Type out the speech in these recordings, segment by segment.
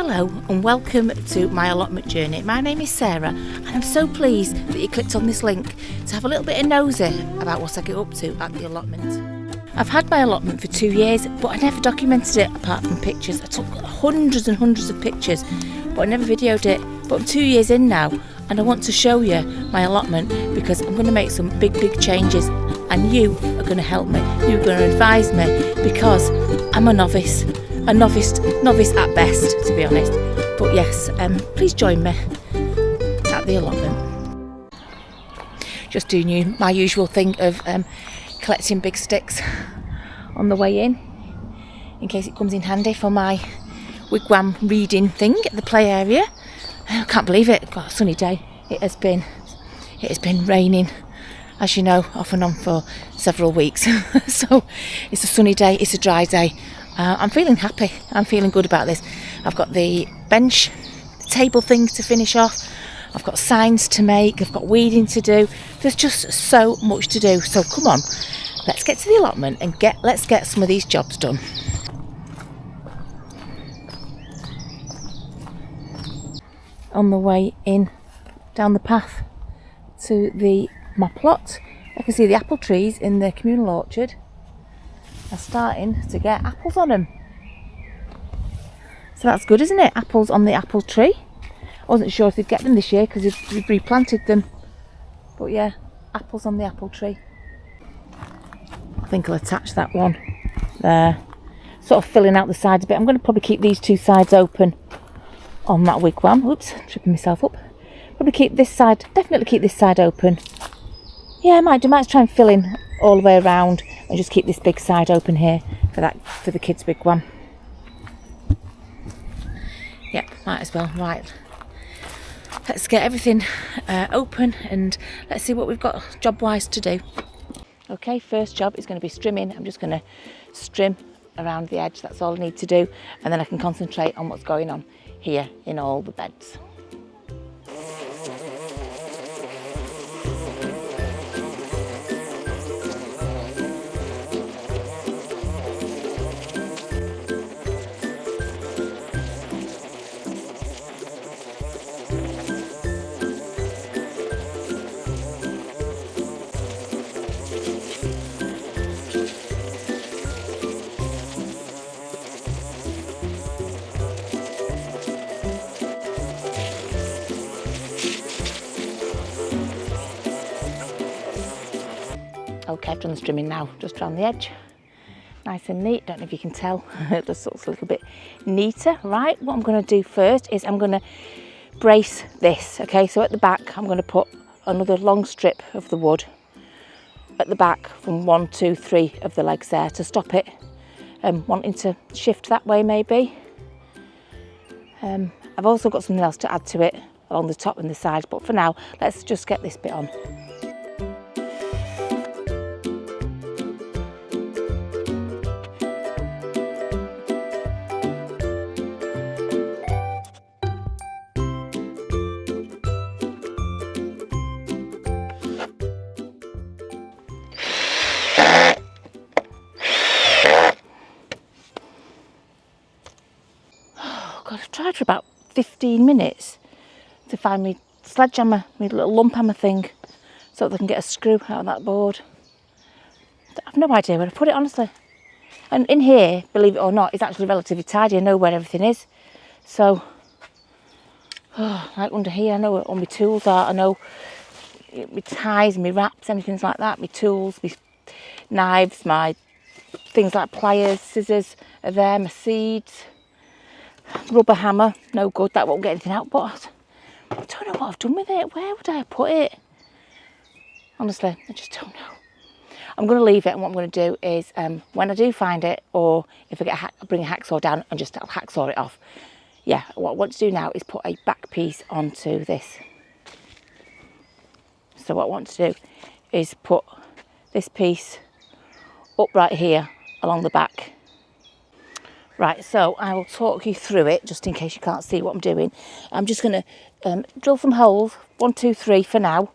Hello and welcome to my allotment journey. My name is Sarah and I'm so pleased that you clicked on this link to have a little bit of nosy about what I get up to at the allotment. I've had my allotment for 2 years, but I never documented it apart from pictures. I took hundreds and hundreds of pictures, but I never videoed it. But I'm 2 years in now and I want to show you my allotment because I'm going to make some big changes and you are going to help me. You're going to advise me because I'm a novice at best, to be honest. But yes, please join me at the allotment. Just doing my usual thing of collecting big sticks on the way in case it comes in handy for my wigwam reading thing at the play area. I can't believe it. Got a sunny day. It has been raining, as you know, off and on for several weeks. So it's a sunny day, it's a dry day. I'm feeling happy, I'm feeling good about this. I've got the bench, the table thing to finish off. I've got signs to make, I've got weeding to do. There's just so much to do. So come on, let's get to the allotment and let's get some of these jobs done. On the way in down the path to my plot, I can see the apple trees in the communal orchard are starting to get apples on them. So that's good, isn't it? Apples on the apple tree. I wasn't sure if they'd get them this year because we've replanted them. But yeah, apples on the apple tree. I think I'll attach that one there. Sort of filling out the sides a bit. I'm going to probably keep these two sides open on that wigwam. Oops, tripping myself up. Probably keep this side, definitely keep this side open. Yeah, I might try and fill in all the way around and just keep this big side open here for the kids' wigwam. Yep, might as well. Right, let's get everything open and let's see what we've got job-wise to do. Okay, first job is going to be strimming. I'm just going to strim around the edge. That's all I need to do, and then I can concentrate on what's going on here in all the beds. Okay, I've done the strimming now, just around the edge. Nice and neat, don't know if you can tell, it just looks a little bit neater. Right, what I'm going to do first is I'm going to brace this, okay? So at the back, I'm going to put another long strip of the wood at the back from 1, 2, 3 of the legs there to stop it wanting to shift that way maybe. I've also got something else to add to it along the top and the sides, but for now, let's just get this bit on. God, I've tried for about 15 minutes to find my sledgehammer, my little lump hammer thing, so that I can get a screw out of that board. I've no idea where to put it, honestly. And in here, believe it or not, it's actually relatively tidy. I know where everything is. So, like under here, I know where all my tools are. I know my ties, my wraps, anything like that. My tools, my knives, my things like pliers, scissors are there, my seeds. Rubber hammer, no good, that won't get anything out, but I don't know what I've done with it. Where would I have put it? Honestly, I just don't know. I'm going to leave it, and what I'm going to do is when I do find it, or if I get bring a hacksaw down and just hacksaw it off. Yeah, what I want to do now is put a back piece onto this. So what I want to do is put this piece up right here along the back. Right, so I will talk you through it, just in case you can't see what I'm doing. I'm just going to drill some holes, 1, 2, 3 for now,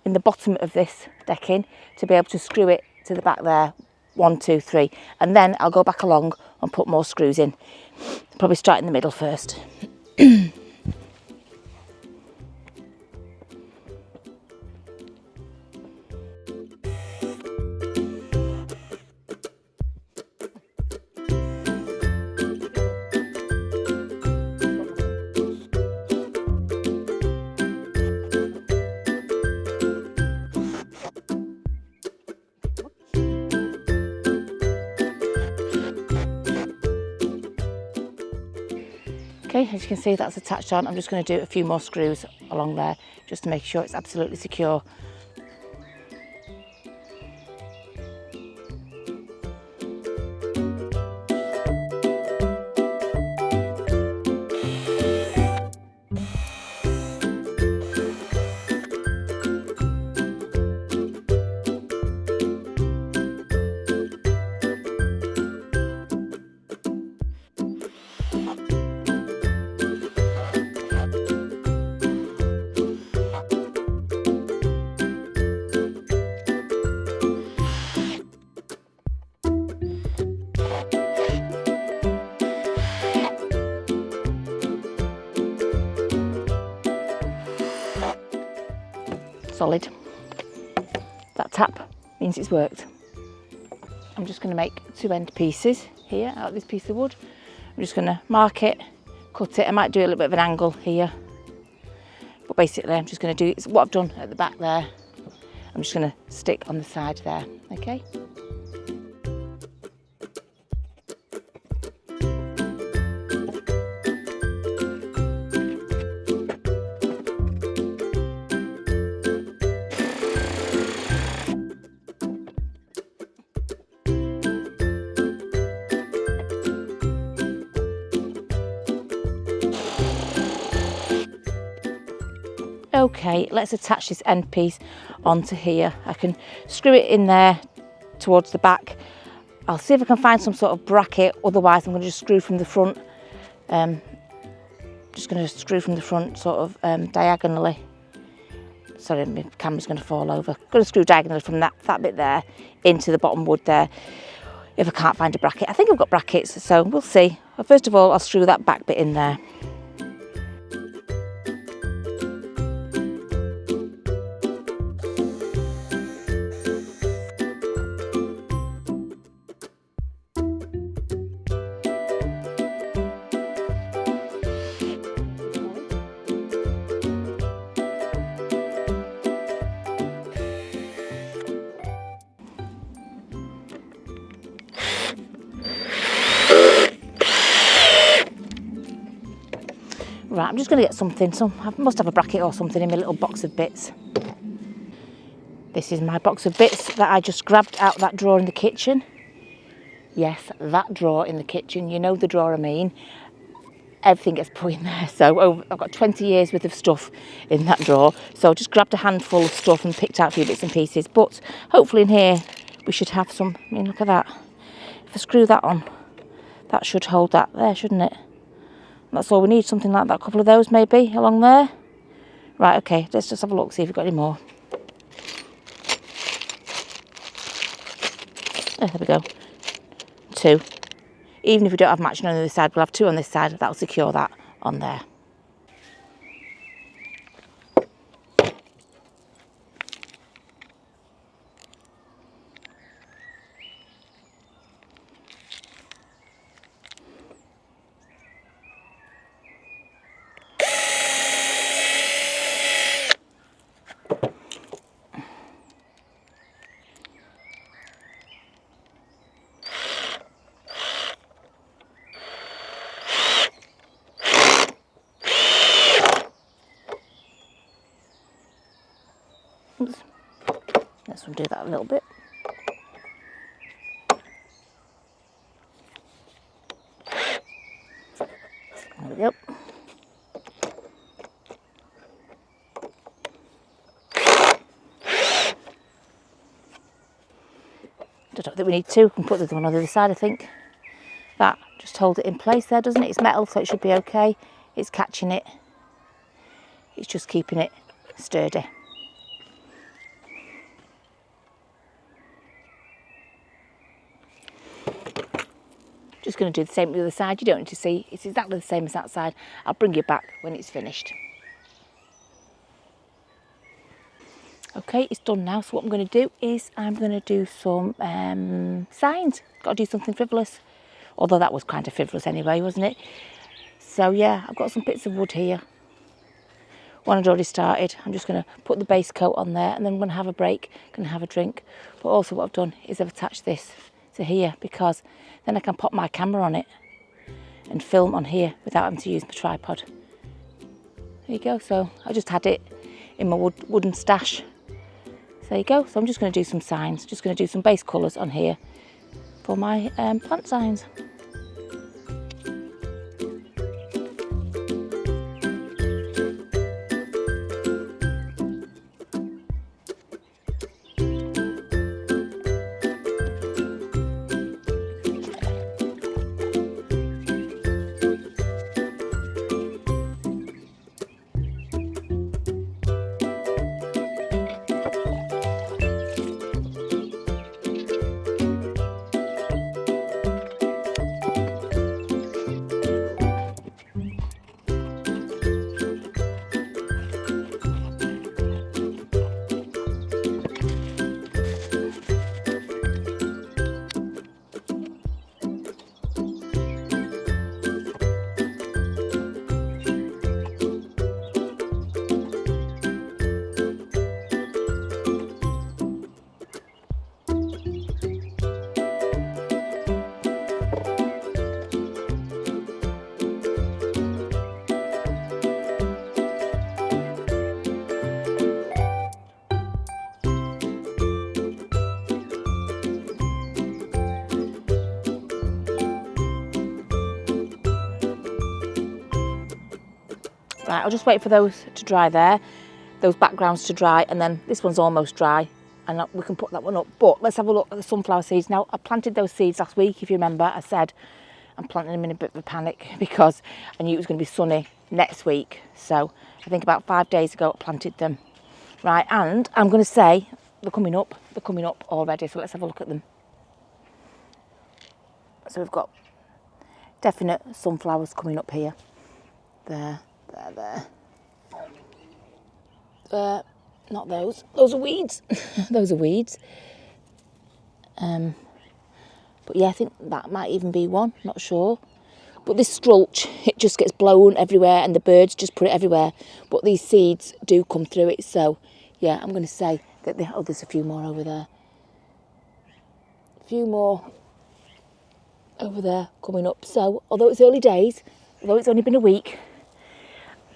in the bottom of this decking to be able to screw it to the back there, 1, 2, 3. And then I'll go back along and put more screws in. Probably start in the middle first. Okay, as you can see, that's attached on. I'm just going to do a few more screws along there just to make sure it's absolutely secure. Solid. That tap means it's worked. I'm just going to make 2 end pieces here out of this piece of wood. I'm just going to mark it, cut it. I might do a little bit of an angle here, but basically I'm just going to do what I've done at the back there. I'm just going to stick on the side there, okay? Okay, let's attach this end piece onto here. I can screw it in there towards the back. I'll see if I can find some sort of bracket, otherwise I'm going to just screw from the front. Just going to screw from the front sort of diagonally. Sorry, my camera's going to fall over. I'm going to screw diagonally from that bit there into the bottom wood there, if I can't find a bracket. I think I've got brackets, so we'll see. Well, first of all, I'll screw that back bit in there. Right, I'm just going to get something. I must have a bracket or something in my little box of bits. This is my box of bits that I just grabbed out that drawer in the kitchen. Yes, that drawer in the kitchen. You know the drawer I mean. Everything gets put in there. So I've got 20 years worth of stuff in that drawer. So I just grabbed a handful of stuff and picked out a few bits and pieces. But hopefully in here we should have some. I mean, look at that. If I screw that on, that should hold that there, shouldn't it? That's all we need, something like that, a couple of those maybe along there. Right, okay, let's just have a look, see if we've got any more. Oh, there we go. 2. Even if we don't have matching on the other side, we'll have 2 on this side. That'll secure that on there. Oops. Let's undo that a little bit. There we go. I don't think we need 2. We can put the other one on the other side, I think. That just hold it in place there, doesn't it? It's metal, so it should be okay. It's catching it. It's just keeping it sturdy. Just going to do the same with the other side. You don't need to see. It's exactly the same as that side. I'll bring you back when it's finished. Okay, it's done now. So what I'm going to do is I'm going to do some signs. Got to do something frivolous. Although that was kind of frivolous anyway, wasn't it? So yeah, I've got some bits of wood here. One I'd already started. I'm just going to put the base coat on there, and then I'm going to have a break, going to have a drink. But also what I've done is I've attached this to here, because then I can pop my camera on it and film on here without having to use my tripod. There you go. So I just had it in my wooden stash. So there you go. So I'm just going to do some signs. Just going to do some base colours on here for my plant signs. Right, I'll just wait for those to dry there, those backgrounds to dry, and then this one's almost dry, and we can put that one up. But let's have a look at the sunflower seeds. Now, I planted those seeds last week, if you remember. I said I'm planting them in a bit of a panic because I knew it was going to be sunny next week. So I think about 5 days ago I planted them. Right, and I'm going to say they're coming up already, so let's have a look at them. So we've got definite sunflowers coming up here. There. Not those. Those are weeds. Those are weeds. But yeah, I think that might even be one. Not sure. But this strulch, it just gets blown everywhere, and the birds just put it everywhere. But these seeds do come through it. So yeah, I'm going to say that there's a few more over there. A few more over there coming up. So although it's early days, although it's only been a week,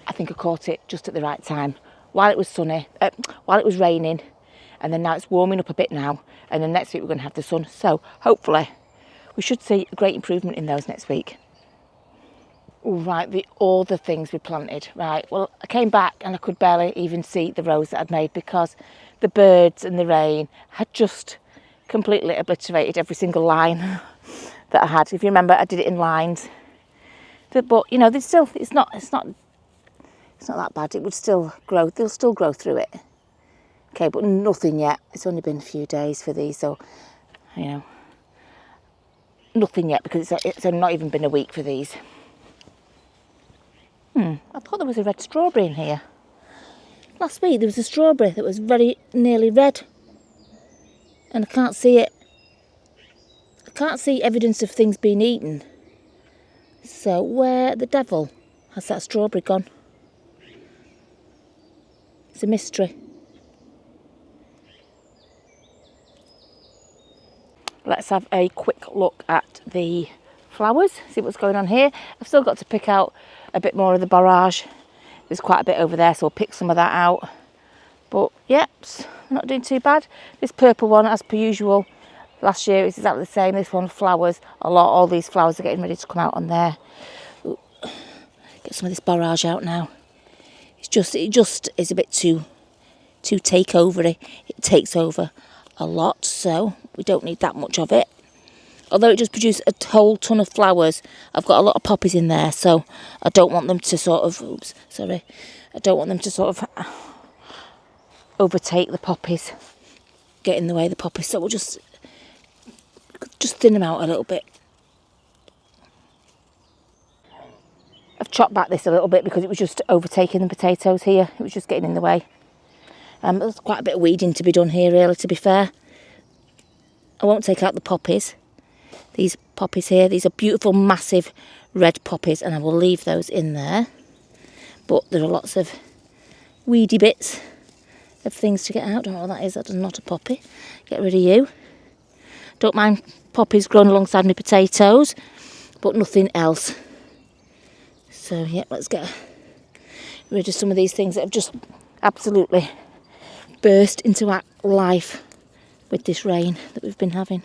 I think I caught it just at the right time. While it was sunny, while it was raining, and then now it's warming up a bit now, and then next week we're going to have the sun. So hopefully we should see a great improvement in those next week. All right, all the things we planted. Right, well, I came back and I could barely even see the rows that I'd made because the birds and the rain had just completely obliterated every single line that I had. If you remember, I did it in lines. But you know, it's not that bad. It would still grow. They'll still grow through it. Okay, but nothing yet. It's only been a few days for these, so you know, nothing yet because it's not even been a week for these. I thought there was a red strawberry in here. Last week there was a strawberry that was very nearly red, and I can't see it. I can't see evidence of things being eaten. So where the devil has that strawberry gone? It's a mystery. Let's have a quick look at the flowers, see what's going on here. I've still got to pick out a bit more of the barrage. There's quite a bit over there, so I'll pick some of that out. But yep, not doing too bad. This purple one, as per usual, last year is exactly the same. This one flowers a lot. All these flowers are getting ready to come out on there. Ooh, get some of this barrage out now. It just is a bit too takeovery. It takes over a lot, so we don't need that much of it. Although it does produce a whole ton of flowers, I've got a lot of poppies in there, so I don't want them to sort of, overtake the poppies, get in the way of the poppies. So we'll just thin them out a little bit. I've chopped back this a little bit because it was just overtaking the potatoes here. It was just getting in the way. There's quite a bit of weeding to be done here, really, to be fair. I won't take out the poppies. These poppies here, these are beautiful, massive red poppies, and I will leave those in there. But there are lots of weedy bits of things to get out. Don't know what that is. That's not a poppy. Get rid of you. Don't mind poppies growing alongside my potatoes, but nothing else. So, yeah, let's get rid of some of these things that have just absolutely burst into life with this rain that we've been having.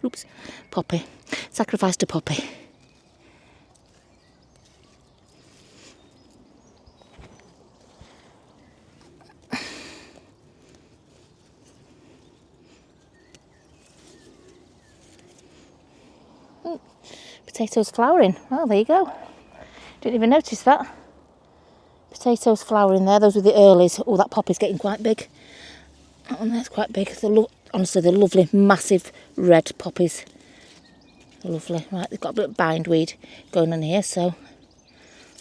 Oops, poppy. Sacrificed a poppy. Potatoes flowering. Oh, there you go. Didn't even notice that. Potatoes flowering there. Those were the earlies. Oh, that poppy's getting quite big. That one there's quite big. Honestly, they're lovely, massive red poppies. They're lovely. Right, they've got a bit of bindweed going on here, so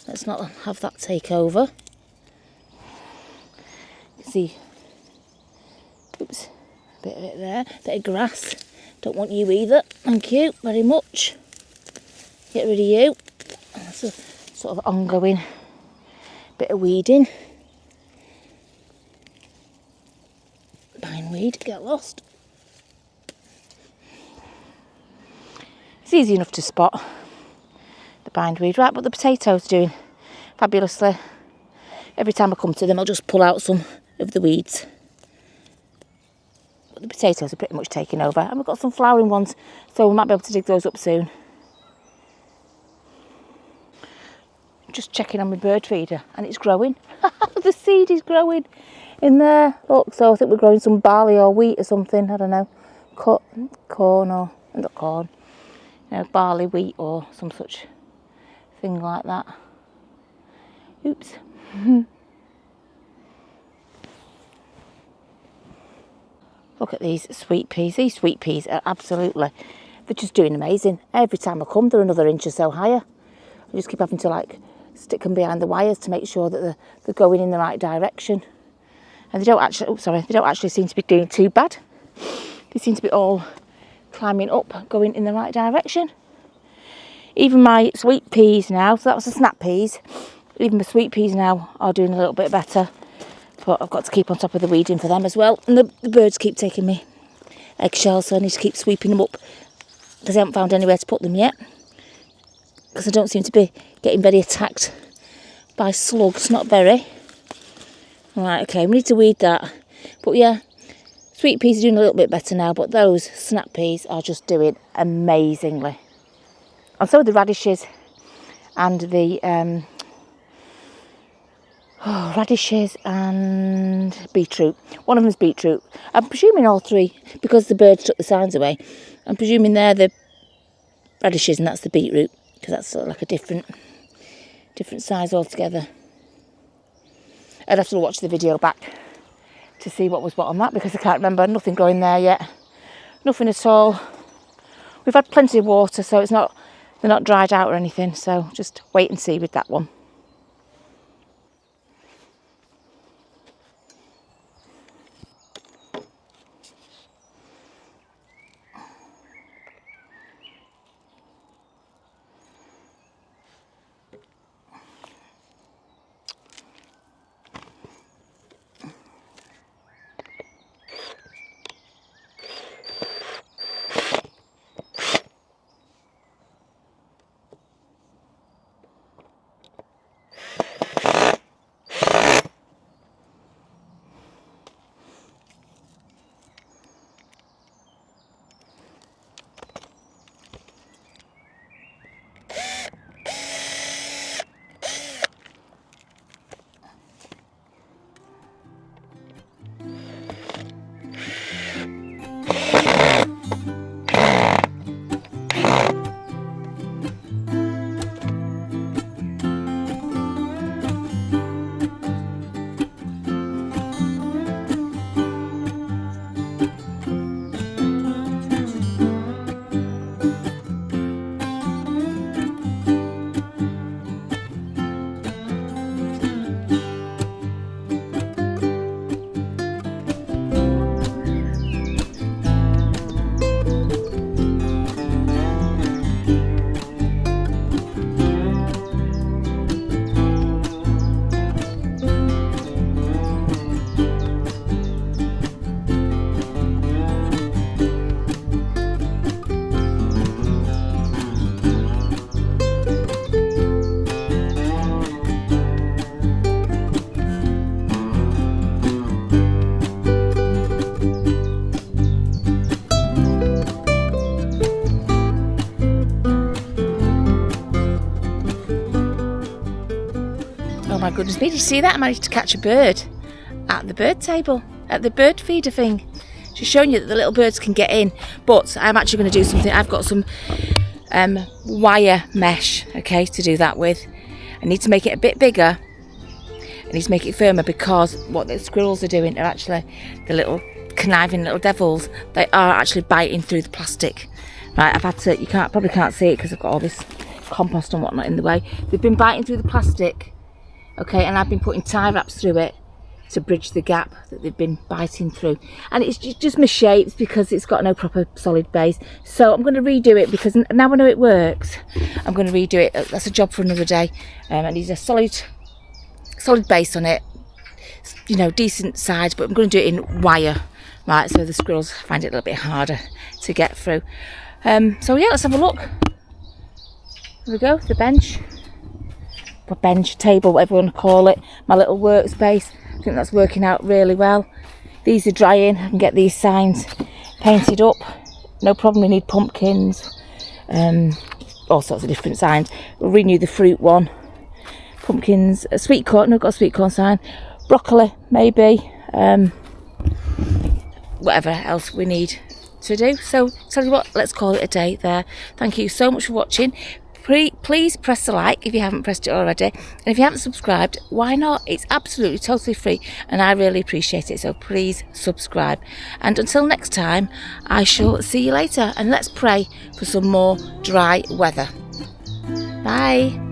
let's not have that take over. You can see, oops, a bit of it there. Bit of grass. Don't want you either. Thank you very much. Get rid of you. That's a sort of ongoing bit of weeding. Bindweed, get lost. It's easy enough to spot the bindweed. Right, but the potatoes doing fabulously. Every time I come to them, I'll just pull out some of the weeds. But the potatoes are pretty much taking over. And we've got some flowering ones, so we might be able to dig those up soon. Just checking on my bird feeder, and it's growing. The seed is growing in there. Look, so I think we're growing some barley or wheat or something. I don't know. Corn or, not corn. You know, barley, wheat or some such thing like that. Oops. Look at these sweet peas. These sweet peas are absolutely, they're just doing amazing. Every time I come, they're another inch or so higher. I just keep having to stick them behind the wires to make sure that they're going in the right direction. And they don't actually seem to be doing too bad. They seem to be all climbing up, going in the right direction. Even my sweet peas now, so that was the snap peas, even my sweet peas now are doing a little bit better. But I've got to keep on top of the weeding for them as well. And the birds keep taking me eggshells, so I need to keep sweeping them up because I haven't found anywhere to put them yet. Because I don't seem to be getting very attacked by slugs, not very. Right, okay, we need to weed that. But yeah, sweet peas are doing a little bit better now, but those snap peas are just doing amazingly. And so are the radishes and the radishes and beetroot. One of them is beetroot. I'm presuming all three, because the birds took the signs away, I'm presuming they're the radishes and that's the beetroot, because that's sort of like a different size altogether. I'd have to watch the video back to see what was what on that, because I can't remember. Nothing growing there yet. Nothing at all. We've had plenty of water, so they're not dried out or anything, so just wait and see with that one. my goodness me, did you see that? I managed to catch a bird at the bird table, at the bird feeder thing. Just showing you that the little birds can get in. But I'm actually going to do something. I've got some wire mesh, okay, to do that with. I need to make it a bit bigger. I need to make it firmer because what the squirrels are doing are actually, the little conniving little devils, they are actually biting through the plastic. Right, I've had to, probably can't see it because I've got all this compost and whatnot in the way. They've been biting through the plastic, okay, and I've been putting tie wraps through it to bridge the gap that they've been biting through. And it's just misshaped because it's got no proper solid base. So I'm going to redo it because now I know it works. I'm going to redo it. That's a job for another day. I need a solid base on it, you know, decent size, but I'm going to do it in wire, right, so the squirrels find it a little bit harder to get through. So yeah, let's have a look. Here we go, the bench, table, whatever you want to call it, my little workspace. I think that's working out really well. These are drying. I can get these signs painted up, no problem. We need pumpkins, all sorts of different signs. We'll renew the fruit one, pumpkins, a sweet corn. I've got a sweet corn sign, broccoli maybe, whatever else we need to do. So tell you what, let's call it a day there. Thank you so much for watching. Please press the like if you haven't pressed it already, and if you haven't subscribed, why not? It's absolutely totally free and I really appreciate it, so please subscribe. And until next time, I shall see you later, and let's pray for some more dry weather. Bye.